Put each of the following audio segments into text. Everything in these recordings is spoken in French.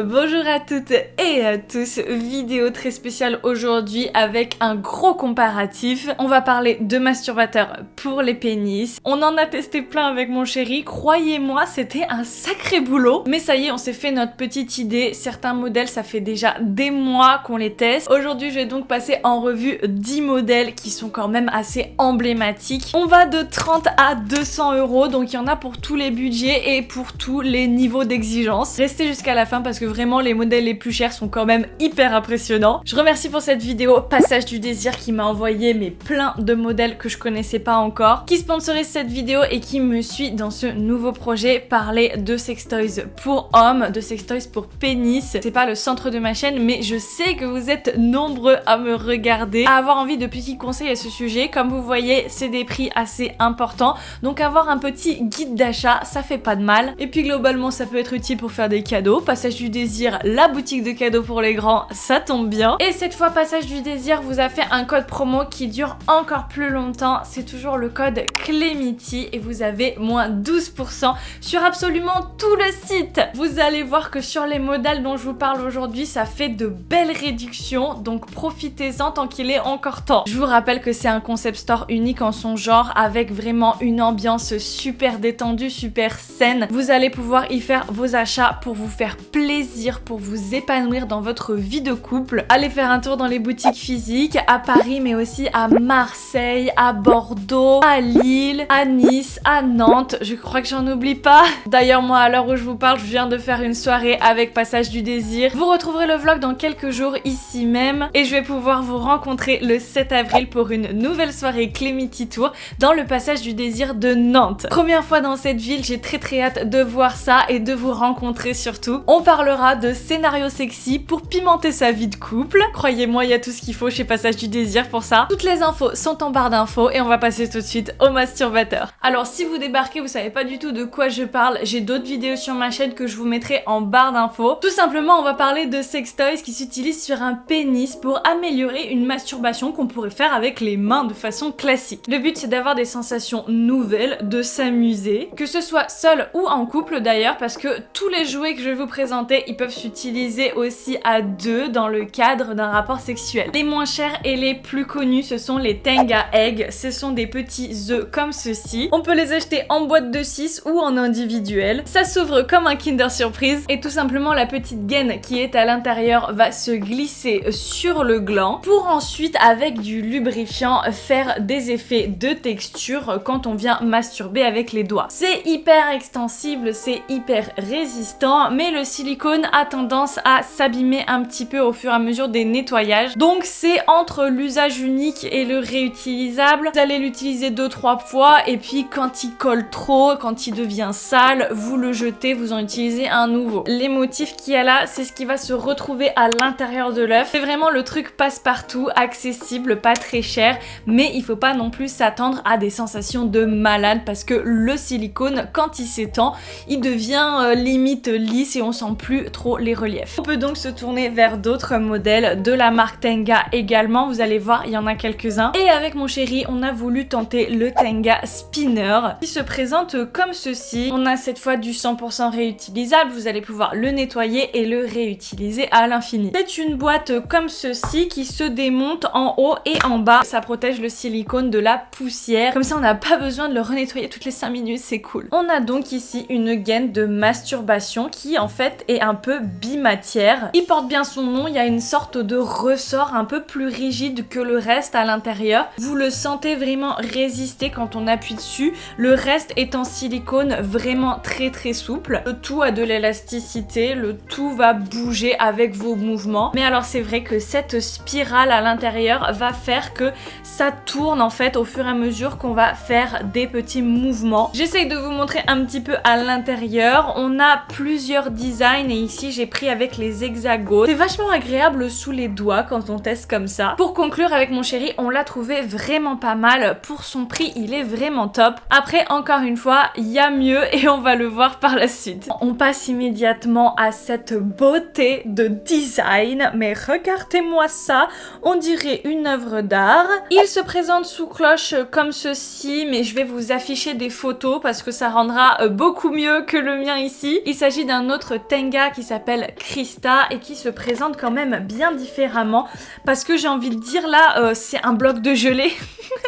Bonjour à toutes et à tous, vidéo très spéciale aujourd'hui avec un gros comparatif. On va parler de masturbateurs pour les pénis. On en a testé plein avec mon chéri, croyez-moi c'était un sacré boulot. Mais ça y est, on s'est fait notre petite idée, certains modèles ça fait déjà des mois qu'on les teste. Aujourd'hui je vais donc passer en revue 10 modèles qui sont quand même assez emblématiques. On va de 30 à 200 €, donc il y en a pour tous les budgets et pour tous les niveaux d'exigence. Restez jusqu'à la fin parce que vraiment les modèles les plus chers sont quand même hyper impressionnants. Je remercie pour cette vidéo Passage du Désir qui m'a envoyé plein de modèles que je connaissais pas encore, qui sponsorise cette vidéo et qui me suit dans ce nouveau projet, parler de sextoys pour hommes, de sextoys pour pénis. C'est pas le centre de ma chaîne mais je sais que vous êtes nombreux à me regarder, à avoir envie de petits conseils à ce sujet. Comme vous voyez c'est des prix assez importants, donc avoir un petit guide d'achat ça fait pas de mal. Et puis globalement ça peut être utile pour faire des cadeaux. Passage du Désir, la boutique de cadeaux pour les grands, ça tombe bien. Et cette fois Passage du Désir vous a fait un code promo qui dure encore plus longtemps, c'est toujours le code Clemity et vous avez moins 12% sur absolument tout le site. Vous allez voir que sur les modèles dont je vous parle aujourd'hui ça fait de belles réductions, donc profitez-en tant qu'il est encore temps. Je vous rappelle que c'est un concept store unique en son genre avec vraiment une ambiance super détendue, super saine. Vous allez pouvoir y faire vos achats pour vous faire plaisir, pour vous épanouir dans votre vie de couple. Allez faire un tour dans les boutiques physiques à Paris mais aussi à Marseille, à Bordeaux, à Lille, à Nice, à Nantes. Je crois que j'en oublie pas. D'ailleurs moi à l'heure où je vous parle je viens de faire une soirée avec Passage du Désir. Vous retrouverez le vlog dans quelques jours ici même et je vais pouvoir vous rencontrer le 7 avril pour une nouvelle soirée Clemity Tour dans le Passage du Désir de Nantes. Première fois dans cette ville, j'ai très hâte de voir ça et de vous rencontrer surtout. On parlera de scénario sexy pour pimenter sa vie de couple. Croyez-moi, il y a tout ce qu'il faut chez Passage du Désir pour ça. Toutes les infos sont en barre d'infos et on va passer tout de suite au masturbateur. Alors si vous débarquez, vous savez pas du tout de quoi je parle, j'ai d'autres vidéos sur ma chaîne que je vous mettrai en barre d'infos. Tout simplement, on va parler de sextoys qui s'utilisent sur un pénis pour améliorer une masturbation qu'on pourrait faire avec les mains de façon classique. Le but c'est d'avoir des sensations nouvelles, de s'amuser, que ce soit seul ou en couple d'ailleurs, parce que tous les jouets que je vais vous présenter, ils peuvent s'utiliser aussi à deux dans le cadre d'un rapport sexuel. Les moins chers et les plus connus, ce sont les Tenga Egg. Ce sont des petits œufs comme ceci. On peut les acheter en boîte de 6 ou en individuel. Ça s'ouvre comme un Kinder Surprise et tout simplement la petite gaine qui est à l'intérieur va se glisser sur le gland pour ensuite avec du lubrifiant faire des effets de texture quand on vient masturber avec les doigts. C'est hyper extensible, c'est hyper résistant, mais le silicone a tendance à s'abîmer un petit peu au fur et à mesure des nettoyages. Donc c'est entre l'usage unique et le réutilisable. Vous allez l'utiliser 2-3 fois et puis quand il colle trop, quand il devient sale, vous le jetez, vous en utilisez un nouveau. Les motifs qu'il y a là, c'est ce qui va se retrouver à l'intérieur de l'œuf. C'est vraiment le truc passe-partout, accessible, pas très cher, mais il faut pas non plus s'attendre à des sensations de malade parce que le silicone, quand il s'étend, il devient limite lisse et on sent plus trop les reliefs. On peut donc se tourner vers d'autres modèles de la marque Tenga également, vous allez voir, il y en a quelques-uns. Et avec mon chéri, on a voulu tenter le Tenga Spinner qui se présente comme ceci. On a cette fois du 100% réutilisable, vous allez pouvoir le nettoyer et le réutiliser à l'infini. C'est une boîte comme ceci qui se démonte en haut et en bas. Ça protège le silicone de la poussière. Comme ça, on n'a pas besoin de le renettoyer toutes les 5 minutes, c'est cool. On a donc ici une gaine de masturbation qui en fait est un peu bimatière. Il porte bien son nom, il y a une sorte de ressort un peu plus rigide que le reste à l'intérieur. Vous le sentez vraiment résister quand on appuie dessus. Le reste est en silicone vraiment très souple. Le tout a de l'élasticité, le tout va bouger avec vos mouvements. Mais alors c'est vrai que cette spirale à l'intérieur va faire que ça tourne en fait au fur et à mesure qu'on va faire des petits mouvements. J'essaye de vous montrer un petit peu à l'intérieur. On a plusieurs designs et ici j'ai pris avec les hexagones. C'est vachement agréable sous les doigts quand on teste comme ça. Pour conclure avec mon chéri, on l'a trouvé vraiment pas mal. Pour son prix, il est vraiment top. Après, encore une fois, il y a mieux et on va le voir par la suite. On passe immédiatement à cette beauté de design. Mais regardez-moi ça, on dirait une œuvre d'art. Il se présente sous cloche comme ceci, mais je vais vous afficher des photos parce que ça rendra beaucoup mieux que le mien ici. Il s'agit d'un autre Tenga Tenga qui s'appelle Krista et qui se présente quand même bien différemment parce que j'ai envie de dire là, c'est un bloc de gelée.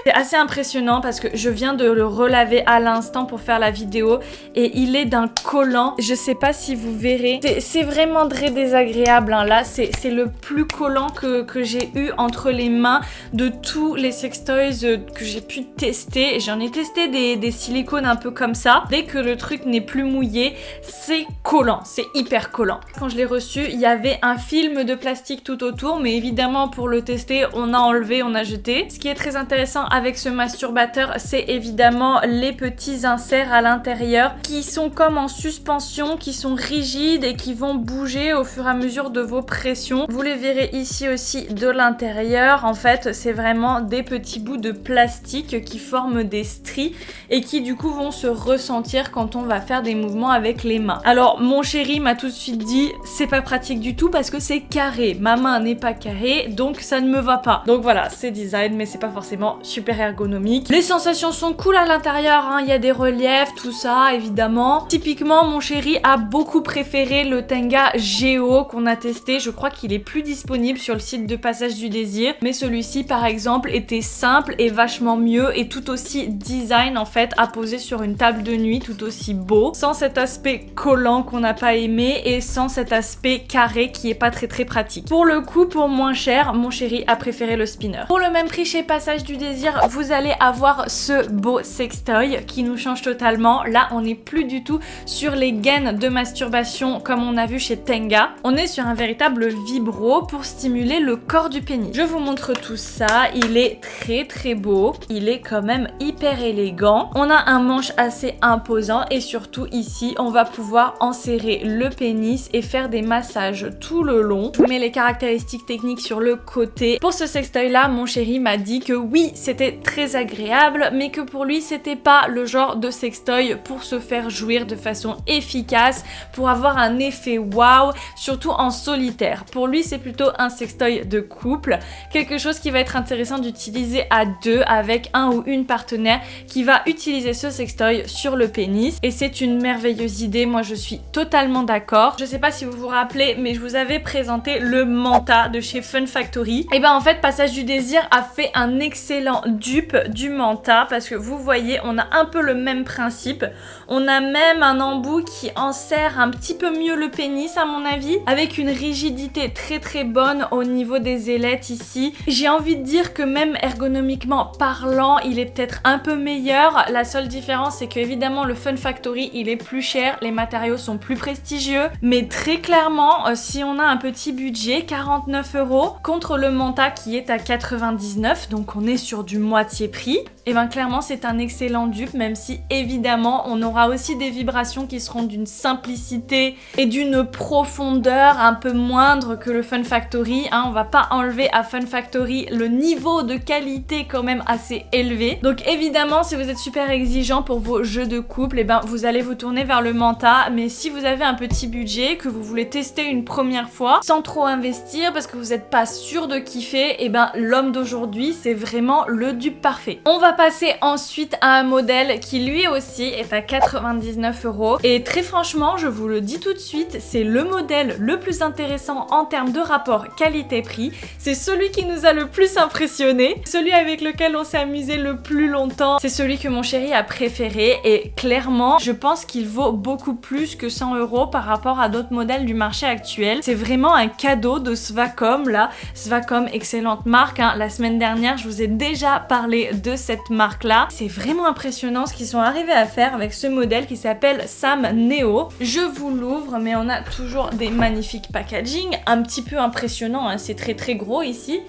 C'est assez impressionnant parce que je viens de le relaver à l'instant pour faire la vidéo et il est d'un collant. Je sais pas si vous verrez. C'est vraiment très désagréable hein. Là, c'est le plus collant que j'ai eu entre les mains de tous les sextoys que j'ai pu tester. J'en ai testé des silicones un peu comme ça. Dès que le truc n'est plus mouillé, c'est collant. C'est hyper collant. Quand je l'ai reçu, il y avait un film de plastique tout autour, mais évidemment pour le tester, on a enlevé, on a jeté. Ce qui est très intéressant avec ce masturbateur, c'est évidemment les petits inserts à l'intérieur qui sont comme en suspension, qui sont rigides et qui vont bouger au fur et à mesure de vos pressions. Vous les verrez ici aussi de l'intérieur. En fait, c'est vraiment des petits bouts de plastique qui forment des stries et qui du coup vont se ressentir quand on va faire des mouvements avec les mains. Alors mon chéri m'a tout de suite dit c'est pas pratique du tout parce que c'est carré. Ma main n'est pas carrée donc ça ne me va pas. Donc voilà, c'est design mais c'est pas forcément super ergonomique. Les sensations sont cool à l'intérieur, hein. Il y a des reliefs, tout ça évidemment. Typiquement mon chéri a beaucoup préféré le Tenga Geo qu'on a testé. Je crois qu'il est plus disponible sur le site de Passage du Désir, mais celui-ci par exemple était simple et vachement mieux et tout aussi design en fait à poser sur une table de nuit, tout aussi beau, sans cet aspect collant qu'on n'a pas aimé et sans cet aspect carré qui est pas très pratique. Pour le coup, pour moins cher, mon chéri a préféré le spinner. Pour le même prix chez Passage du Désir, vous allez avoir ce beau sextoy qui nous change totalement. Là, on n'est plus du tout sur les gaines de masturbation comme on a vu chez Tenga. On est sur un véritable vibro pour stimuler le corps du pénis. Je vous montre tout ça. Il est très beau. Il est quand même hyper élégant. On a un manche assez imposant et surtout ici, on va pouvoir enserrer le pénis et faire des massages tout le long. Je vous mets les caractéristiques techniques sur le côté. Pour ce sextoy là, mon chéri m'a dit que oui, c'était très agréable, mais que pour lui, c'était pas le genre de sextoy pour se faire jouir de façon efficace, pour avoir un effet waouh, surtout en solitaire. Pour lui, c'est plutôt un sextoy de couple, quelque chose qui va être intéressant d'utiliser à deux avec un ou une partenaire qui va utiliser ce sextoy sur le pénis. Et c'est une merveilleuse idée, moi je suis totalement d'accord. Je sais pas si vous vous rappelez, mais je vous avais présenté le Manta de chez Fun Factory. Et ben en fait, Passage du Désir a fait un excellent dupe du Manta parce que vous voyez, on a un peu le même principe. On a même un embout qui enserre un petit peu mieux le pénis à mon avis, avec une rigidité très bonne au niveau des ailettes ici. J'ai envie de dire que même ergonomiquement parlant, il est peut-être un peu meilleur. La seule différence, c'est que évidemment le Fun Factory, il est plus cher, les matériaux sont plus prestigieux, mais très clairement, si on a un petit budget, 49 € contre le Manta qui est à 99, donc on est sur du moitié prix. Et ben clairement c'est un excellent dupe, même si évidemment on aura aussi des vibrations qui seront d'une simplicité et d'une profondeur un peu moindre que le Fun Factory, hein. On va pas enlever à Fun Factory le niveau de qualité quand même assez élevé. Donc évidemment si vous êtes super exigeant pour vos jeux de couple, et ben vous allez vous tourner vers le Manta. Mais si vous avez un petit budget, que vous voulez tester une première fois sans trop investir parce que vous n'êtes pas sûr de kiffer, et ben l'homme d'aujourd'hui c'est vraiment le dupe parfait. On va passer ensuite à un modèle qui lui aussi est à 99 € et très franchement je vous le dis tout de suite, c'est le modèle le plus intéressant en termes de rapport qualité-prix. C'est celui qui nous a le plus impressionné, celui avec lequel on s'est amusé le plus longtemps, c'est celui que mon chéri a préféré et clairement je pense qu'il vaut beaucoup plus que 100 € par rapport à d'autres modèles du marché actuel. C'est vraiment un cadeau de Svacom là. Svacom, excellente marque, hein. La semaine dernière je vous ai déjà parlé de cette marque là. C'est vraiment impressionnant ce qu'ils sont arrivés à faire avec ce modèle qui s'appelle Sam Neo. Je vous l'ouvre, mais on a toujours des magnifiques packaging, un petit peu impressionnant, hein. C'est très gros ici.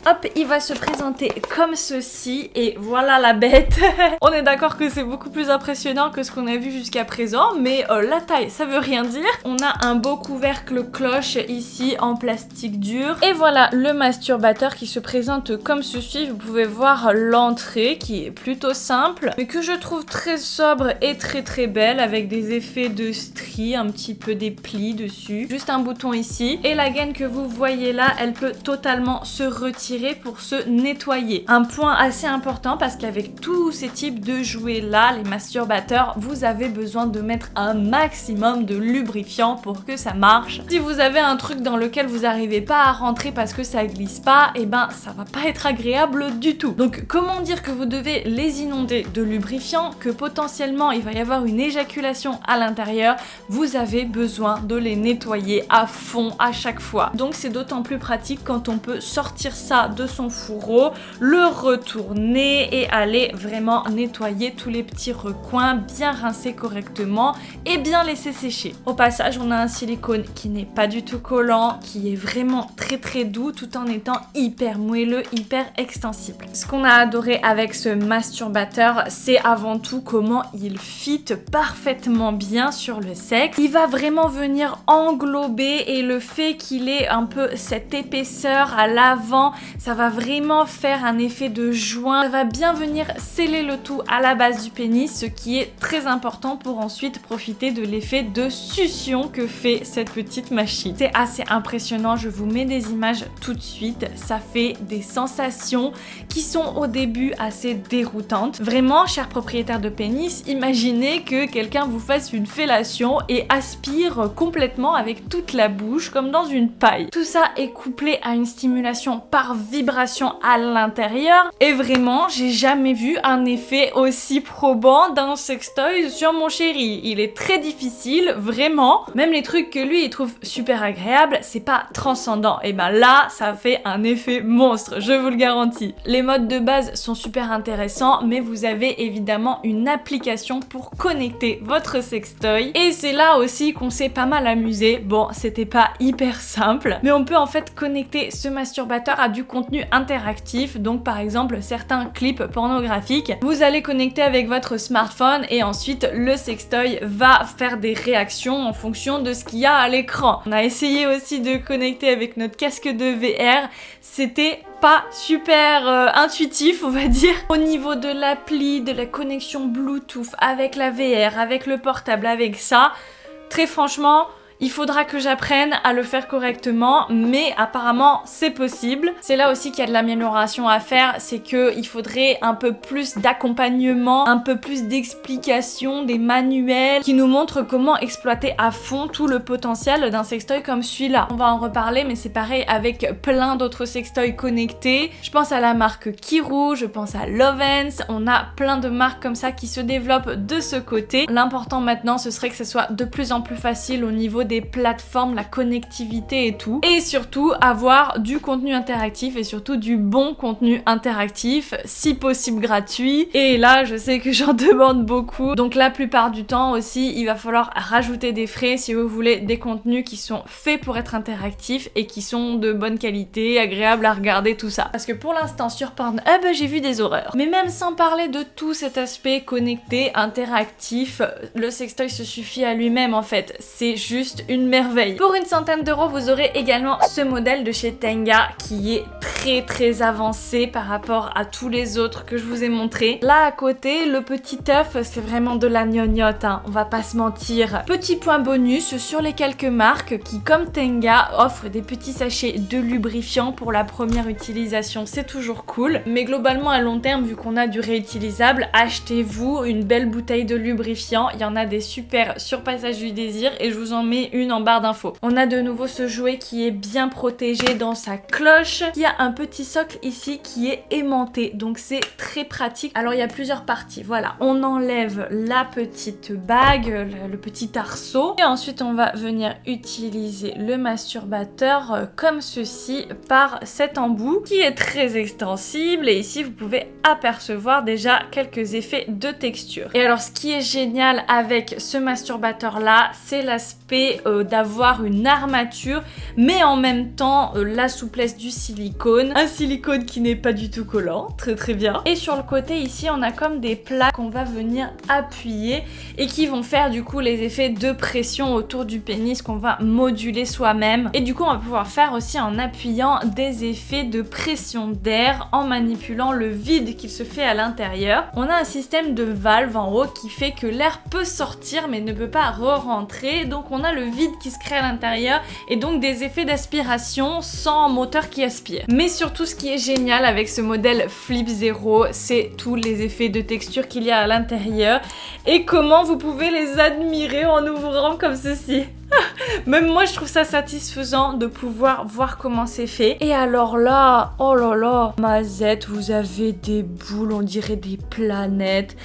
Hop, il va se présenter comme ceci et voilà la bête. On est d'accord que c'est beaucoup plus impressionnant que ce qu'on a vu jusqu'à présent, mais la taille, ça veut rien dire. On a un beau couvercle cloche ici en plastique dur. Et voilà le masturbateur qui se présente comme ceci. Vous pouvez voir l'entrée qui est plutôt simple, mais que je trouve très sobre et très belle avec des effets de stries, un petit peu des plis dessus. Juste un bouton ici. Et la gaine que vous voyez là, elle peut totalement se retirer retirer pour se nettoyer. Un point assez important parce qu'avec tous ces types de jouets là, les masturbateurs, vous avez besoin de mettre un maximum de lubrifiant pour que ça marche. Si vous avez un truc dans lequel vous n'arrivez pas à rentrer parce que ça glisse pas, et ben ça va pas être agréable du tout. Donc comment dire que vous devez les inonder de lubrifiant, que potentiellement il va y avoir une éjaculation à l'intérieur, vous avez besoin de les nettoyer à fond à chaque fois. Donc c'est d'autant plus pratique quand on peut sortir ça de son fourreau, le retourner et aller vraiment nettoyer tous les petits recoins, bien rincer correctement et bien laisser sécher. Au passage, on a un silicone qui n'est pas du tout collant, qui est vraiment très doux tout en étant hyper moelleux, hyper extensible. Ce qu'on a adoré avec ce masturbateur, c'est avant tout comment il fit parfaitement bien sur le sexe. Il va vraiment venir englober et le fait qu'il ait un peu cette épaisseur à l'avant, ça va vraiment faire un effet de joint. Ça va bien venir sceller le tout à la base du pénis, ce qui est très important pour ensuite profiter de l'effet de succion que fait cette petite machine. C'est assez impressionnant, je vous mets des images tout de suite. Ça fait des sensations qui sont au début assez déroutantes. Vraiment, chers propriétaires de pénis, imaginez que quelqu'un vous fasse une fellation et aspire complètement avec toute la bouche comme dans une paille. Tout ça est couplé à une stimulation par vibration à l'intérieur et vraiment, j'ai jamais vu un effet aussi probant d'un sextoy sur mon chéri. Il est très difficile, vraiment. Même les trucs que lui il trouve super agréables, c'est pas transcendant. Et ben là, ça fait un effet monstre, je vous le garantis. Les modes de base sont super intéressants, mais vous avez évidemment une application pour connecter votre sextoy. Et c'est là aussi qu'on s'est pas mal amusé. Bon, c'était pas hyper simple, mais on peut en fait connecter ce masturbateur à du contenu interactif. Donc par exemple, certains clips pornographiques, vous allez connecter avec votre smartphone et ensuite le sextoy va faire des réactions en fonction de ce qu'il y a à l'écran. On a essayé aussi de connecter avec notre casque de VR, c'était pas super intuitif, on va dire. Au niveau de l'appli, de la connexion Bluetooth avec la VR, avec le portable, avec ça, très franchement, il faudra que j'apprenne à le faire correctement, mais apparemment c'est possible. C'est là aussi qu'il y a de l'amélioration à faire, c'est qu'il faudrait un peu plus d'accompagnement, un peu plus d'explications, des manuels qui nous montrent comment exploiter à fond tout le potentiel d'un sextoy comme celui-là. On va en reparler, mais c'est pareil avec plein d'autres sextoys connectés. Je pense à la marque Kirou, je pense à Lovens, on a plein de marques comme ça qui se développent de ce côté. L'important maintenant, ce serait que ce soit de plus en plus facile au niveau des plateformes, la connectivité et tout. Et surtout, avoir du contenu interactif et surtout du bon contenu interactif, si possible gratuit. Et là, je sais que j'en demande beaucoup. Donc la plupart du temps aussi, il va falloir rajouter des frais si vous voulez des contenus qui sont faits pour être interactifs et qui sont de bonne qualité, agréables à regarder, tout ça. Parce que pour l'instant, sur Pornhub, j'ai vu des horreurs. Mais même sans parler de tout cet aspect connecté, interactif, le sextoy se suffit à lui-même en fait. C'est juste une merveille. Pour une centaine d'euros, vous aurez également ce modèle de chez Tenga qui est très avancé par rapport à tous les autres que je vous ai montrés. Là à côté, le petit œuf, c'est vraiment de la gnognotte, hein, on va pas se mentir. Petit point bonus sur les quelques marques qui, comme Tenga, offrent des petits sachets de lubrifiant pour la première utilisation, c'est toujours cool. Mais globalement, à long terme, vu qu'on a du réutilisable, achetez-vous une belle bouteille de lubrifiant. Il y en a des super sur Passage du Désir et je vous en mets une en barre d'infos. On a de nouveau ce jouet qui est bien protégé dans sa cloche. Il y a un petit socle ici qui est aimanté, donc c'est très pratique. Alors il y a plusieurs parties, voilà. On enlève la petite bague, le petit arceau, et ensuite on va venir utiliser le masturbateur comme ceci par cet embout qui est très extensible, et ici vous pouvez apercevoir déjà quelques effets de texture. Et alors ce qui est génial avec ce masturbateur là, c'est l'aspect d'avoir une armature mais en même temps la souplesse du silicone, un silicone qui n'est pas du tout collant, très bien. Et sur le côté ici on a comme des plaques qu'on va venir appuyer et qui vont faire du coup les effets de pression autour du pénis qu'on va moduler soi-même, et du coup on va pouvoir faire aussi en appuyant des effets de pression d'air en manipulant le vide qu'il se fait à l'intérieur. On a un système de valve en haut qui fait que l'air peut sortir mais ne peut pas re-rentrer, donc on a le le vide qui se crée à l'intérieur et donc des effets d'aspiration sans moteur qui aspire. Mais surtout ce qui est génial avec ce modèle Flip Zero, c'est tous les effets de texture qu'il y a à l'intérieur et comment vous pouvez les admirer en ouvrant comme ceci. Même moi je trouve ça satisfaisant de pouvoir voir comment c'est fait. Et alors là, oh là là, Mazette, vous avez des boules, on dirait des planètes.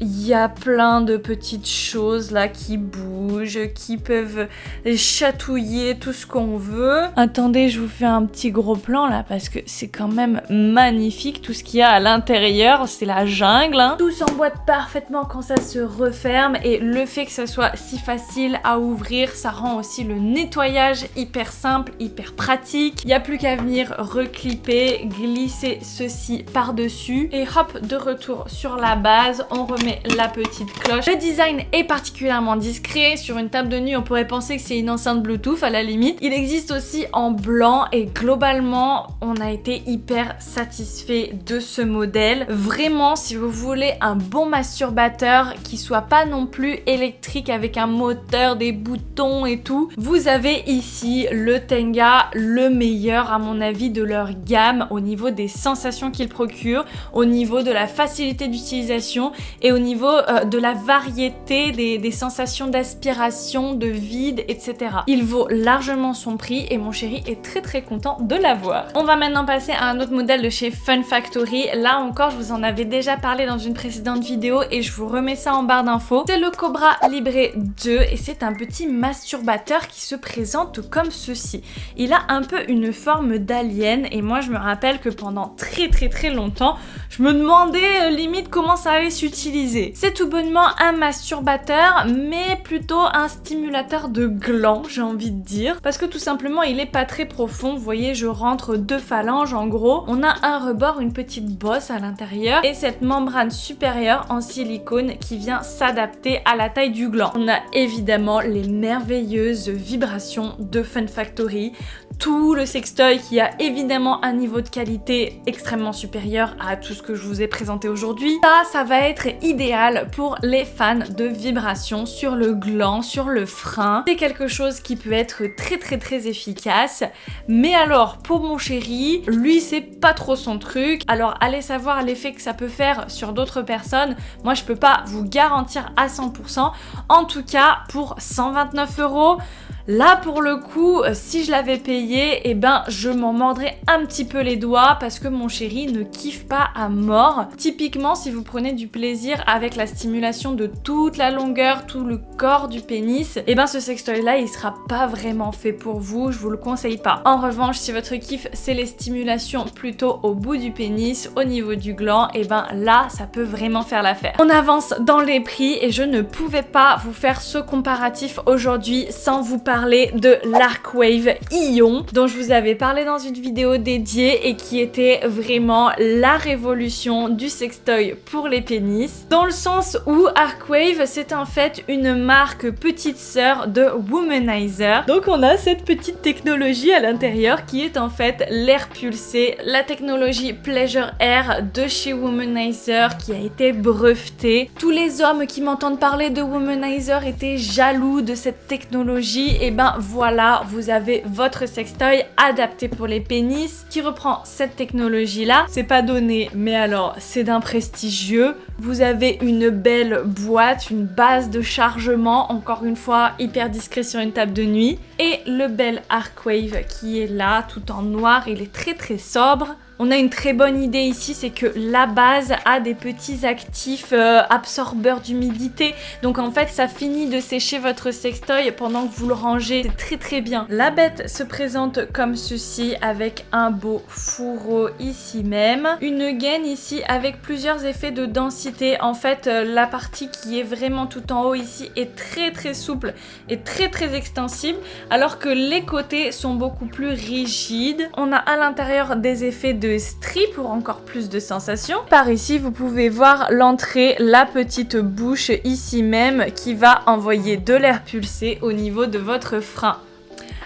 Il y a plein de petites choses là qui bougent, qui peuvent chatouiller tout ce qu'on veut. Attendez, je vous fais un petit gros plan là parce que c'est quand même magnifique tout ce qu'il y a à l'intérieur. C'est la jungle, hein. Tout s'emboîte parfaitement quand ça se referme et le fait que ça soit si facile à ouvrir, ça rend aussi le nettoyage hyper simple, hyper pratique. Il n'y a plus qu'à venir reclipper, glisser ceci par-dessus et hop, de retour sur la base, on remet la petite cloche. Le design est particulièrement discret. Sur une table de nuit, on pourrait penser que c'est une enceinte Bluetooth à la limite. Il existe aussi en blanc et globalement, on a été hyper satisfait de ce modèle. Vraiment, si vous voulez un bon masturbateur qui soit pas non plus électrique avec un moteur, des boutons et tout, vous avez ici le Tenga, le meilleur à mon avis de leur gamme au niveau des sensations qu'il procure, au niveau de la facilité d'utilisation et au niveau de la variété des sensations d'aspiration, de vide, etc. Il vaut largement son prix et mon chéri est très content de l'avoir. On va maintenant passer à un autre modèle de chez Fun Factory. Là encore, je vous en avais déjà parlé dans une précédente vidéo et je vous remets ça en barre d'infos. C'est le Cobra Libre 2 et c'est un petit masturbateur qui se présente comme ceci. Il a un peu une forme d'alien et moi je me rappelle que pendant très longtemps, je me demandais limite comment ça allait s'utiliser. C'est tout bonnement un masturbateur, mais plutôt un stimulateur de glands, j'ai envie de dire. Parce que tout simplement, il est pas très profond. Vous voyez, je rentre 2 phalanges en gros. On a un rebord, une petite bosse à l'intérieur et cette membrane supérieure en silicone qui vient s'adapter à la taille du gland. On a évidemment les merveilleuses vibrations de Fun Factory. Tout le sextoy qui a évidemment un niveau de qualité extrêmement supérieur à tout ce que je vous ai présenté aujourd'hui. Ça va être idéal pour les fans de vibrations sur le gland, sur le frein. C'est quelque chose qui peut être très efficace. Mais alors, pour mon chéri, lui c'est pas trop son truc. Alors allez savoir l'effet que ça peut faire sur d'autres personnes. Moi je peux pas vous garantir à 100%. En tout cas, pour 129 €, là pour le coup, si je l'avais payé, eh ben je m'en mordrais un petit peu les doigts parce que mon chéri ne kiffe pas à mort. Typiquement, si vous prenez du plaisir avec la stimulation de toute la longueur, tout le corps du pénis, eh ben ce sextoy là il sera pas vraiment fait pour vous, je vous le conseille pas. En revanche, si votre kiff c'est les stimulations plutôt au bout du pénis, au niveau du gland, eh ben là ça peut vraiment faire l'affaire. On avance dans les prix et je ne pouvais pas vous faire ce comparatif aujourd'hui sans vous parler de l'Arkwave Ion dont je vous avais parlé dans une vidéo dédiée et qui était vraiment la révolution du sextoy pour les pénis, dans le sens où Arkwave c'est en fait une marque petite sœur de Womanizer. Donc on a cette petite technologie à l'intérieur qui est en fait l'air pulsé, la technologie Pleasure Air de chez Womanizer qui a été brevetée. Tous les hommes qui m'entendent parler de Womanizer étaient jaloux de cette technologie. Et ben voilà, vous avez votre sextoy adapté pour les pénis qui reprend cette technologie là. C'est pas donné, mais alors c'est d'un prestigieux. Vous avez une belle boîte, une base de chargement, encore une fois hyper discret sur une table de nuit. Et le bel Arkwave qui est là, tout en noir, il est très sobre. On a une très bonne idée ici, c'est que la base a des petits actifs absorbeurs d'humidité. Donc en fait, ça finit de sécher votre sextoy pendant que vous le rangez. C'est très bien. La bête se présente comme ceci avec un beau fourreau ici même. Une gaine ici avec plusieurs effets de densité. En fait, la partie qui est vraiment tout en haut ici est très souple et très extensible. Alors que les côtés sont beaucoup plus rigides. On a à l'intérieur des effets de strie pour encore plus de sensations. Par ici, vous pouvez voir l'entrée, la petite bouche ici même qui va envoyer de l'air pulsé au niveau de votre frein.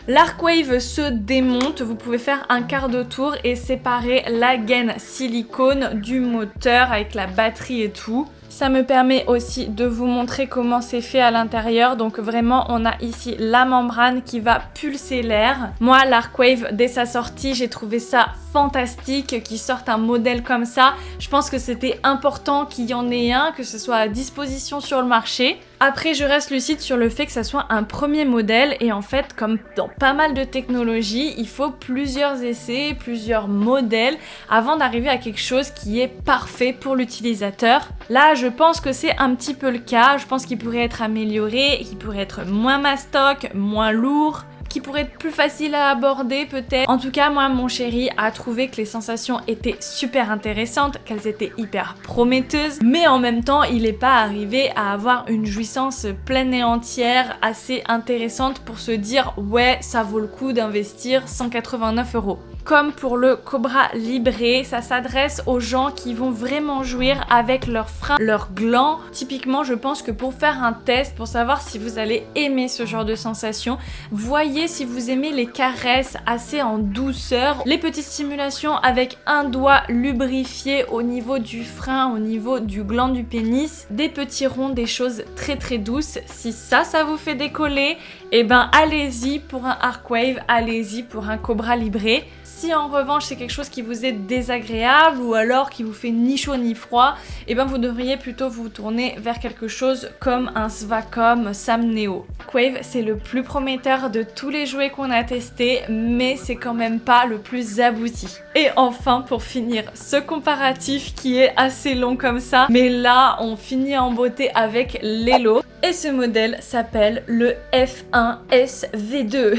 L'Arkwave se démonte, vous pouvez faire un quart de tour et séparer la gaine silicone du moteur avec la batterie et tout. Ça me permet aussi de vous montrer comment c'est fait à l'intérieur. Donc vraiment, on a ici la membrane qui va pulser l'air. Moi, l'Arcwave, dès sa sortie, j'ai trouvé ça fantastique qu'ils sortent un modèle comme ça. Je pense que c'était important qu'il y en ait un, que ce soit à disposition sur le marché. Après, je reste lucide sur le fait que ça soit un premier modèle et en fait, comme dans pas mal de technologies, il faut plusieurs essais, plusieurs modèles avant d'arriver à quelque chose qui est parfait pour l'utilisateur. Là, je pense que c'est un petit peu le cas. Je pense qu'il pourrait être amélioré, qu'il pourrait être moins mastoc, moins lourd, qui pourrait être plus facile à aborder peut-être. En tout cas, moi, mon chéri a trouvé que les sensations étaient super intéressantes, qu'elles étaient hyper prometteuses, mais en même temps, il n'est pas arrivé à avoir une jouissance pleine et entière assez intéressante pour se dire « ouais, ça vaut le coup d'investir 189 €. Comme pour le Cobra Libre, ça s'adresse aux gens qui vont vraiment jouir avec leurs freins, leurs glands. Typiquement, je pense que pour faire un test, pour savoir si vous allez aimer ce genre de sensation, voyez si vous aimez les caresses assez en douceur, les petites stimulations avec un doigt lubrifié au niveau du frein, au niveau du gland du pénis, des petits ronds, des choses très très douces. Si ça vous fait décoller, eh ben allez-y pour un Arcwave, allez-y pour un Cobra Libre. Si en revanche c'est quelque chose qui vous est désagréable ou alors qui vous fait ni chaud ni froid, eh ben vous devriez plutôt vous tourner vers quelque chose comme un Svacom Sam Neo. Arcwave, c'est le plus prometteur de tous les jouets qu'on a testés, mais c'est quand même pas le plus abouti. Et enfin, pour finir, ce comparatif qui est assez long comme ça, mais là on finit en beauté avec l'Elo. Et ce modèle s'appelle le F1SV2.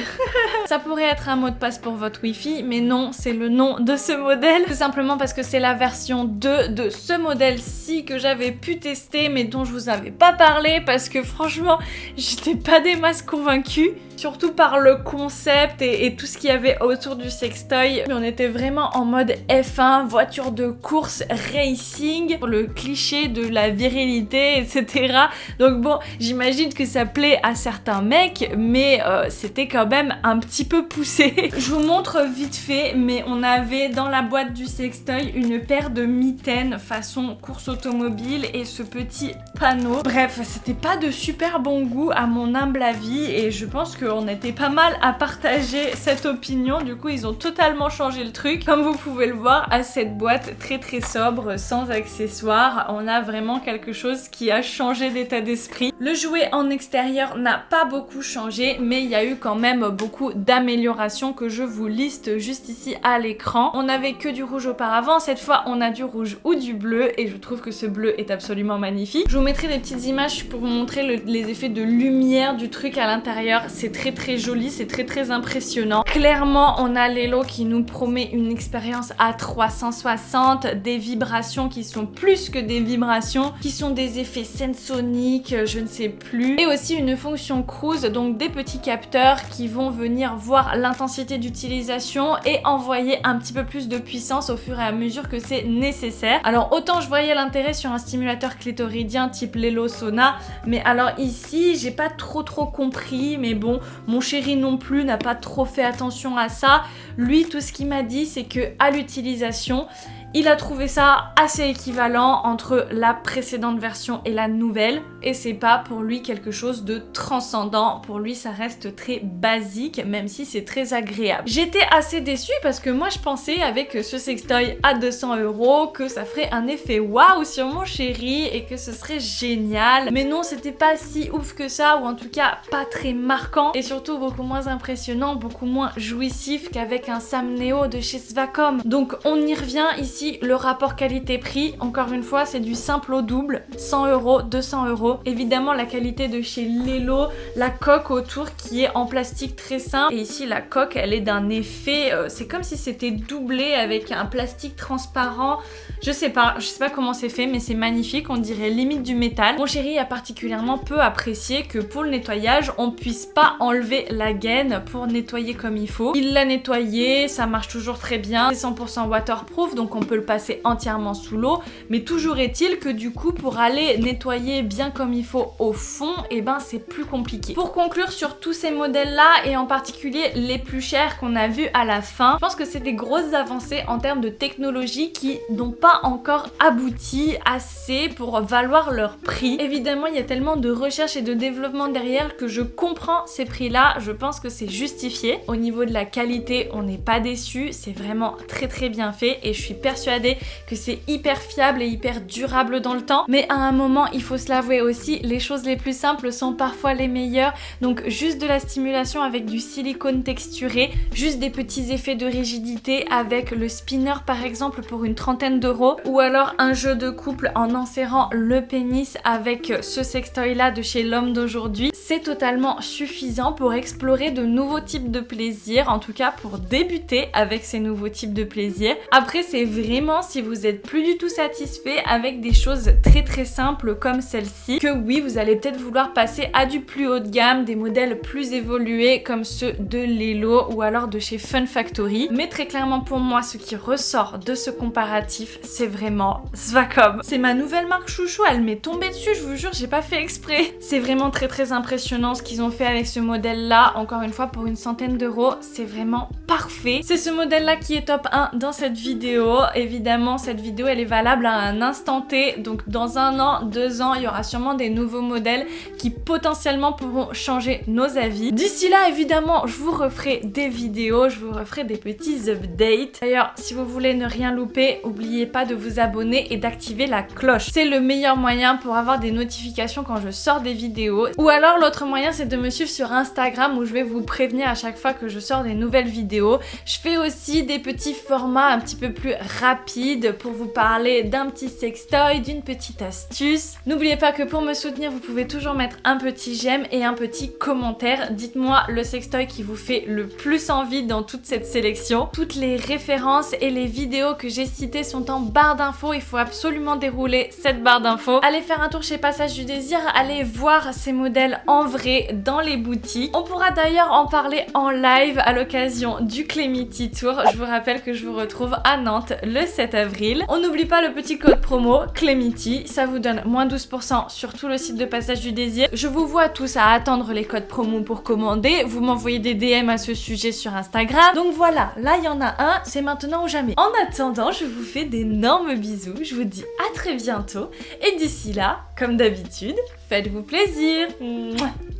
Ça pourrait être un mot de passe pour votre Wi-Fi, mais non, c'est le nom de ce modèle. Tout simplement parce que c'est la version 2 de ce modèle-ci que j'avais pu tester, mais dont je vous avais pas parlé parce que franchement, j'étais pas des masses convaincue. Surtout par le concept et tout ce qu'il y avait autour du sextoy. Mais on était vraiment en mode F1, voiture de course, racing, le cliché de la virilité, etc. Donc bon, j'imagine que ça plaît à certains mecs, mais c'était quand même un petit peu poussé. Je vous montre vite fait, mais on avait dans la boîte du sextoy une paire de mitaines façon course automobile et ce petit panneau. Bref, c'était pas de super bon goût à mon humble avis et je pense qu'on était pas mal à partager cette opinion. Du coup, ils ont totalement changé le truc. Comme vous pouvez le voir, à cette boîte très très sobre, sans accessoires, on a vraiment quelque chose qui a changé d'état d'esprit. Le jouet en extérieur n'a pas beaucoup changé, mais il y a eu quand même beaucoup d'améliorations que je vous liste juste ici à l'écran. On n'avait que du rouge auparavant, cette fois on a du rouge ou du bleu et je trouve que ce bleu est absolument magnifique. Je vous mettrai des petites images pour vous montrer les effets de lumière du truc à l'intérieur. C'est très très joli, c'est très très impressionnant. Clairement, on a l'Elo qui nous promet une expérience à 360, des vibrations qui sont plus que des vibrations, qui sont des effets sensoniques, je ne sais plus, et aussi une fonction cruise, donc des petits capteurs qui vont venir voir l'intensité d'utilisation et envoyer un petit peu plus de puissance au fur et à mesure que c'est nécessaire. Alors autant je voyais l'intérêt sur un stimulateur clitoridien type l'Elo Sona, mais alors ici j'ai pas trop compris, mais bon, mon chéri non plus n'a pas trop fait attention à ça. Lui, tout ce qu'il m'a dit, c'est que à l'utilisation, il a trouvé ça assez équivalent entre la précédente version et la nouvelle et c'est pas pour lui quelque chose de transcendant. Pour lui, ça reste très basique, même si c'est très agréable. J'étais assez déçue parce que moi je pensais avec ce sextoy à 200 € que ça ferait un effet waouh sur mon chéri et que ce serait génial. Mais non, c'était pas si ouf que ça, ou en tout cas pas très marquant et surtout beaucoup moins impressionnant, beaucoup moins jouissif qu'avec un Sam Neo de chez Svacom. Donc on y revient ici. Le rapport qualité-prix, encore une fois, c'est du simple au double, 100 €, 200 €. Évidemment, la qualité de chez l'Elo, la coque autour qui est en plastique très simple. Et ici, la coque, elle est d'un effet, c'est comme si c'était doublé avec un plastique transparent. Je sais pas comment c'est fait, mais c'est magnifique, on dirait limite du métal. Mon chéri a particulièrement peu apprécié que pour le nettoyage, on puisse pas enlever la gaine pour nettoyer comme il faut. Il l'a nettoyé, ça marche toujours très bien, c'est 100% waterproof, donc on peut le passer entièrement sous l'eau, mais toujours est-il que du coup, pour aller nettoyer bien comme il faut au fond, et ben c'est plus compliqué. Pour conclure sur tous ces modèles-là, et en particulier les plus chers qu'on a vus à la fin, je pense que c'est des grosses avancées en termes de technologie qui n'ont pas encore abouti assez pour valoir leur prix. Évidemment, il y a tellement de recherche et de développement derrière que je comprends ces prix-là, je pense que c'est justifié. Au niveau de la qualité, on n'est pas déçu, c'est vraiment très bien fait et je suis persuadée que c'est hyper fiable et hyper durable dans le temps. Mais à un moment, il faut se l'avouer aussi, les choses les plus simples sont parfois les meilleures. Donc juste de la stimulation avec du silicone texturé, juste des petits effets de rigidité avec le spinner par exemple pour une trentaine d'euros, ou alors un jeu de couple en enserrant le pénis avec ce sextoy là de chez L'Homme d'Aujourd'hui. C'est totalement suffisant pour explorer de nouveaux types de plaisirs, en tout cas pour débuter avec ces nouveaux types de plaisirs. Après, c'est vraiment si vous êtes plus du tout satisfait avec des choses très simples comme celle-ci, que oui, vous allez peut-être vouloir passer à du plus haut de gamme, des modèles plus évolués comme ceux de Lelo ou alors de chez Fun Factory. Mais très clairement pour moi, ce qui ressort de ce comparatif, c'est vraiment Svacom. C'est ma nouvelle marque chouchou, elle m'est tombée dessus, je vous jure, j'ai pas fait exprès. C'est vraiment très impressionnant ce qu'ils ont fait avec ce modèle-là. Encore une fois, pour une centaine d'euros, c'est vraiment parfait. C'est ce modèle-là qui est top 1 dans cette vidéo. Évidemment, cette vidéo, elle est valable à un instant T. Donc dans 1 an, 2 ans, il y aura sûrement des nouveaux modèles qui potentiellement pourront changer nos avis. D'ici là, évidemment, je vous referai des vidéos, je vous referai des petits updates. D'ailleurs, si vous voulez ne rien louper, n'oubliez pas de vous abonner et d'activer la cloche. C'est le meilleur moyen pour avoir des notifications quand je sors des vidéos. Ou alors l'autre moyen, c'est de me suivre sur Instagram où je vais vous prévenir à chaque fois que je sors des nouvelles vidéos. Je fais aussi des petits formats un petit peu plus rapides pour vous parler d'un petit sextoy, d'une petite astuce. N'oubliez pas que pour me soutenir, vous pouvez toujours mettre un petit j'aime et un petit commentaire. Dites-moi le sextoy qui vous fait le plus envie dans toute cette sélection. Toutes les références et les vidéos que j'ai citées sont en barre d'infos. Il faut absolument dérouler cette barre d'infos. Allez faire un tour chez Passage du Désir, allez voir ces modèles en vrai dans les boutiques. On pourra d'ailleurs en parler en live à l'occasion du Clemity Tour. Je vous rappelle que je vous retrouve à Nantes le 7 avril. On n'oublie pas le petit code promo Clemity, ça vous donne moins 12% sur tout le site de Passage du Désir. Je vous vois tous à attendre les codes promo pour commander. Vous m'envoyez des DM à ce sujet sur Instagram. Donc voilà, là il y en a un, c'est maintenant ou jamais. En attendant, je vous fais d'énormes bisous. Je vous dis à très bientôt. Et d'ici là, comme d'habitude, faites-vous plaisir. Mouah.